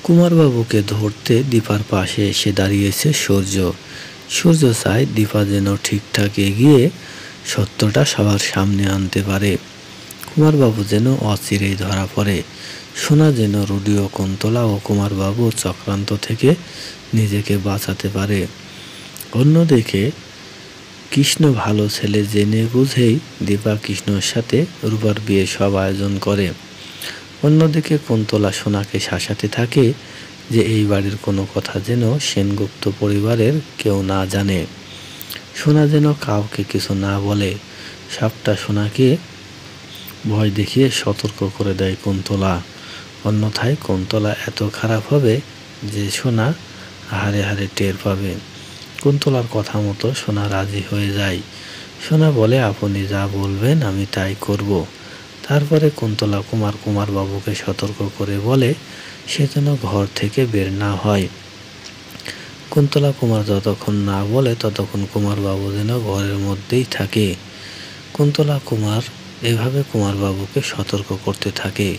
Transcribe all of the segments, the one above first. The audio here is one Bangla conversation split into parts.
কুমারবাবুকে ধরতে দীপার পাশে এসে দাঁড়িয়েছে সূর্য। সূর্য চায় দীপা যেন ঠিকঠাক এগিয়ে সত্যটা সবার সামনে আনতে পারে। কুমারবাবু যেন অচিরেই ধরা পড়ে। সোনা যেন রুডি ও কুন্তলা ও কুমারবাবুর চক্রান্ত থেকে নিজেকে বাঁচাতে পারে। অন্যদিকে কৃষ্ণ ভালো ছেলে জেনে বুঝেই দীপা কৃষ্ণর সাথে রূপার বিয়ে সব আয়োজন করে। অন্যদিকে কুন্তলা সোনাকে শাসাতে থাকে যে এই বাড়ির কোনো কথা যেন সেনগুপ্ত পরিবারের কেউ না জানে। সোনা যেন কাউকে কিছু না বলে। সবটা সোনাকে ভয় দেখিয়ে সতর্ক করে দেয় কুন্তলা। অন্যথায় কুন্তলা এত খারাপ হবে যে সোনা হারে হারে টের পাবে। কুন্তলার কথা মতো সোনা রাজি হয়ে যায়। সোনা বলে, আপনি যা বলবেন আমি তাই করব। তারপরে কুন্তলা কুমারবাবুকে সতর্ক করে বলে সে যেন ঘর থেকে বের না হয়। কুন্তলা কুমার যতক্ষণ না বলে ততক্ষণ কুমারবাবু যেন ঘরের মধ্যেই থাকে। কুন্তলা কুমার এভাবে কুমারবাবুকে সতর্ক করতে থাকে।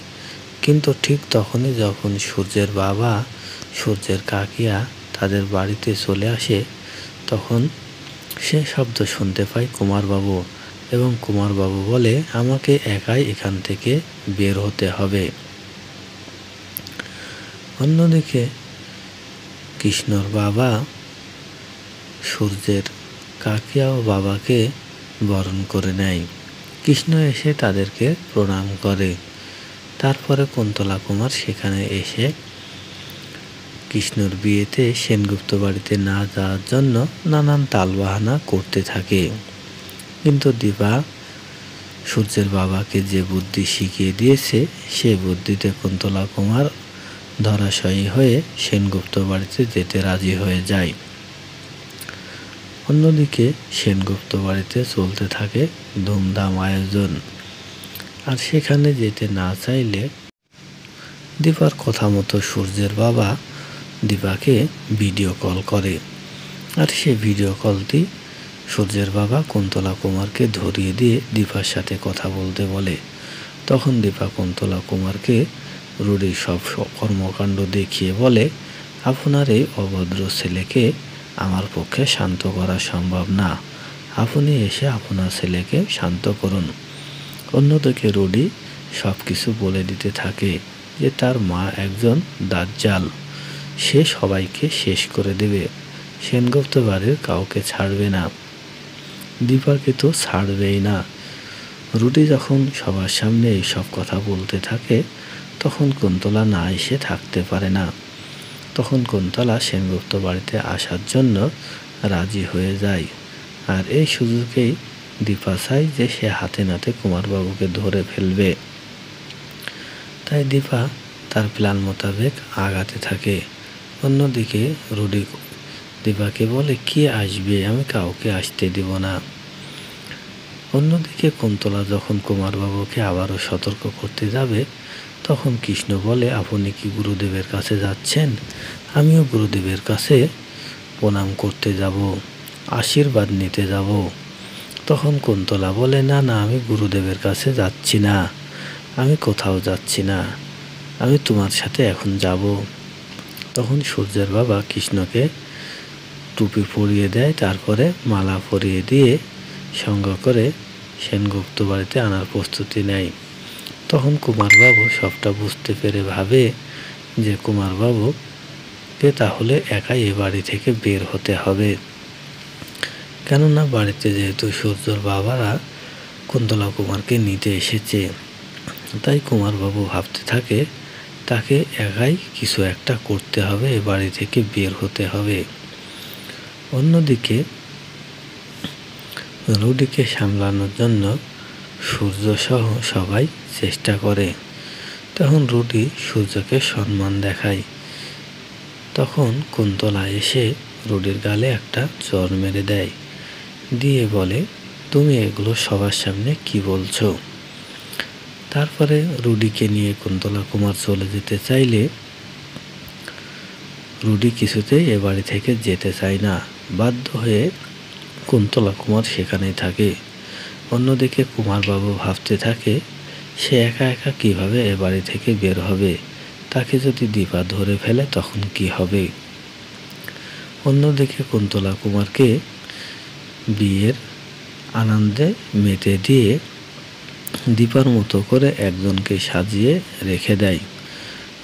কিন্তু ঠিক তখনই যখন সূর্যের বাবা, সূর্যের কাকিয়া তাদের বাড়িতে চলে আসে, তখন সে শব্দ শুনতে পায় কুমারবাবু, এবং কুমারবাবু বলে, আমাকে একাই এখান থেকে বের হতে হবে। অন্যদিকে কৃষ্ণর বাবা সূর্যের কাকিয়া ও বাবাকে বরণ করে নেয়। কৃষ্ণ এসে তাদেরকে প্রণাম করে। তারপরে কুন্তলা কুমার সেখানে এসে কৃষ্ণর বিয়েতে সেনগুপ্ত বাড়িতে না যাওয়ার জন্য নানান তালবাহানা করতে থাকে। কিন্তু দীপা সূর্যের বাবাকে যে বুদ্ধি শিখিয়ে দিয়েছে সে বুদ্ধিতে কুন্তলা কুমার ধরাশয়ী হয়ে সেনগুপ্ত বাড়িতে যেতে রাজি হয়ে যায়। অন্যদিকে সেনগুপ্ত বাড়িতে চলতে থাকে ধুমধাম আয়োজন। আর সেখানে যেতে না চাইলে দীপার কথা মতো সূর্যের বাবা দীপাকে ভিডিও কল করে। আর সে ভিডিও কলটি সূর্যের বাবা কুন্তলা কুমারকে ধরিয়ে দিয়ে দীপার সাথে কথা বলতে বলে। তখন দীপা কুন্তলা কুমারকে রুডির সব কর্মকাণ্ড দেখিয়ে বলে, আপনার এই অভদ্র ছেলেকে আমার পক্ষে শান্ত করা সম্ভব না। আপনি এসে আপনার ছেলেকে শান্ত করুন। অন্যদিকে রুডি সব কিছু বলে দিতে থাকে যে তার মা একজন দাজ্জাল, সে সবাইকে শেষ করে দেবে, সেনগুপ্ত বাড়ির কাউকে ছাড়বে না, দীপাকে তো ছাড়বেই না। রুডি যখন সবার সামনে এইসব কথা বলতে থাকে তখন কুন্তলা না এসে থাকতে পারে না। তখন কুন্তলা সেনগুপ্ত বাড়িতে আসার জন্য রাজি হয়ে যায়। আর এই সুযোগেই দীপা চায় যে সে হাতে নাতে কুমারবাবুকে ধরে ফেলবে। তাই দীপা তার প্ল্যান মোতাবেক আগাতে থাকে। অন্যদিকে রুডি দীপাকে বলে, কে আসবে, আমি কাউকে আসতে দেব না। অন্যদিকে কুন্তলা যখন কুমারবাবুকে আবারও সতর্ক করতে যাবে তখন কৃষ্ণ বলে, আপনি কি গুরুদেবের কাছে যাচ্ছেন? আমিও গুরুদেবের কাছে প্রণাম করতে যাব, আশীর্বাদ নিতে যাব। তখন কুন্তলা বলে, না না, আমি গুরুদেবের কাছে যাচ্ছি না, আমি কোথাও যাচ্ছি না, আমি তোমার সাথে এখন যাব। তখন সূর্যের বাবা কৃষ্ণকে টুপি পরিয়ে দেয়, তারপরে মালা পরিয়ে দিয়ে সঙ্গে করে সেনগুপ্ত বাড়িতে আনার প্রস্তুতি নেয়। তখন কুমারবাবু সবটা বুঝতে পেরে ভাবে যে কুমারবাবুকে তাহলে একাই এ বাড়ি থেকে বের হতে হবে। কেননা বাড়িতে যেহেতু সূর্যর বাবারা কুন্তলা কুমারকে নিতে এসেছে, তাই কুমারবাবু ভাবতে থাকে তাকে একাই কিছু একটা করতে হবে, এ বাড়ি থেকে বের হতে হবে। অন্যদিকে রুডিকে সামলানোর জন্য সূর্যসহ সবাই চেষ্টা করে। তখন রুডি সূর্যকে সম্মান দেখায়। তখন কুন্তলা এসে রুডির গালে একটা চড় মেরে দেয়, দিয়ে বলে, তুমি এগুলো সবার সামনে কি বলছো? তারপরে রুডিকে নিয়ে কুন্তলা কুমার চলে যেতে চাইলে রুডি কিছুতেই এ বাড়ি থেকে যেতে চায় না। বাধ্য হয়ে কুন্তলা কুমার সেখানেই থাকে। অন্যদিকে কুমারবাবু ভাবতে থাকে সে একা একা কিভাবে এ বাড়ি থেকে বের হবে। তাকে যদি দীপা ধরে ফেলে তখন কি হবে? অন্যদিকে কুন্তলা কুমারকে বিয়ের আনন্দে মেতে দিয়ে দীপার মতো করে একজনকে সাজিয়ে রেখে দেয়।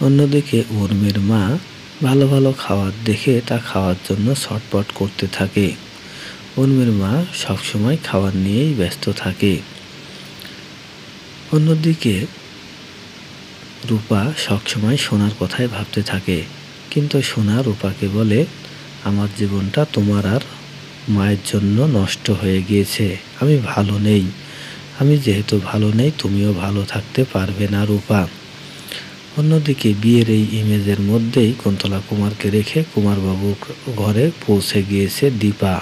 অন্যদিকে উর্মির মা ভালো ভালো খাবার দেখে তা খাওয়ার জন্য ছটপট করতে থাকে। উর্মির মা সবসময় খাবার নিয়েই ব্যস্ত থাকে। অন্যদিকে রূপা সবসময় সোনার কথাই ভাবতে থাকে, কিন্তু সোনা রূপাকে বলে, আমার জীবনটা তোমার আর মায়ের জন্য নষ্ট হয়ে গিয়েছে। আমি ভালো নেই। আমি যেহেতু ভালো নেই, তুমিও ভালো থাকতে পারবে না রূপা। অন্যদিকে বিয়ের এই ইমেজের মধ্যেই কুন্তলা কুমারকে রেখে কুমারবাবুর ঘরে পৌঁছে গিয়েছে দীপা।